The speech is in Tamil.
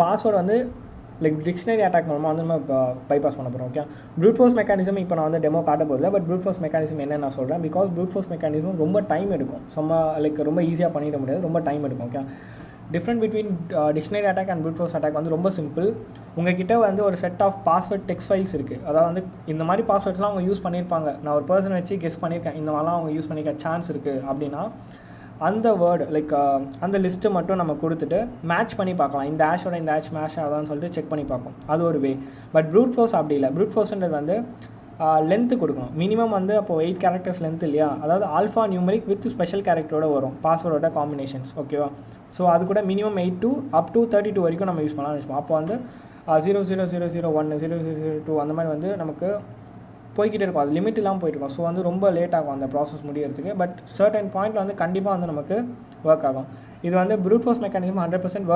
பாஸ்வேர்டு வந்து லைக் டிக்ஷனரி அட்டாக் மூலமாக வந்து நம்ம பைபாஸ் பண்ண போகிறோம். ஓகே, ப்ரூட் ஃபோர்ஸ் மெக்கானிசம் இப்போ நான் வந்து டெமோ காட்ட போதில்லை. பட் ப்ரூட் ஃபோர்ஸ் மெக்கானிசம் என்ன நான் சொல்கிறேன், பிகாஸ் ப்ரூட் ஃபோர்ஸ் மெக்கானிசம் ரொம்ப டைம் எடுக்கும். லைக் ரொம்ப ஈஸியாக பண்ணிட முடியாது, ரொம்ப டைம் எடுக்கும். Okay, different between dictionary attack and brute force attack வந்து ரொம்ப சிம்பிள். உங்ககிட்ட வந்து ஒரு set of password text files இருக்குது. அதாவது வந்து இந்த மாதிரி பாஸ்வேர்ட்ஸ்லாம் அவங்க யூஸ் பண்ணியிருப்பாங்க, நான் ஒரு பர்சன் வச்சு கெஸ் பண்ணியிருக்கேன், இந்த மாதிரிலாம் அவங்க யூஸ் பண்ணிக்க சான்ஸ் இருக்குது அப்படின்னா அந்த வேர்டு லைக் அந்த லிஸ்ட்டு மட்டும் நம்ம கொடுத்துட்டு மேட்ச் பண்ணி பார்க்கலாம். இந்த ஆஷோட இந்த ஆஷ் மேட்ச் ஆகுதான்னு சொல்லிட்டு செக் பண்ணி பார்ப்போம். அது ஒரு வே. பட் ப்ரூட் ஃபோர்ஸ் அப்படி இல்லை. ப்ரூட் ஃபோர்ஸ்ன்றது வந்து லென்த்து கொடுக்கணும். மினிமம் வந்து அப்போது 8 கேரக்டர்ஸ் லென்த் இல்லையா, அதாவது ஆல்ஃபா நியூமரிக் வித் ஸ்பெஷல் கேரக்டரோட வரும் பாஸ்வேர்டோட காம்பினேஷன்ஸ். ஓகேவா, ஸோ அது கூட மினிமம் 8 to up to 32 வரைக்கும் நம்ம யூஸ் பண்ணலாம்னு வச்சுப்போம். அப்போ வந்து 00001 0002 அந்த மாதிரி வந்து நமக்கு போய்கிட்டே இருக்கும். அது லிமிட் இல்லாமல் போயிட்டுருக்கும். ஸோ வந்து ரொம்ப லேட் ஆகும் அந்த ப்ராசஸ் முடியறதுக்கு. பட் சர்டன் பாயிண்ட்டில் வந்து கண்டிப்பாக வந்து நமக்கு ஒர்க் ஆகும். இது வந்து ப்ரூட் ஃபோர்ஸ் மெக்கானிசம் 100% ஒர்க்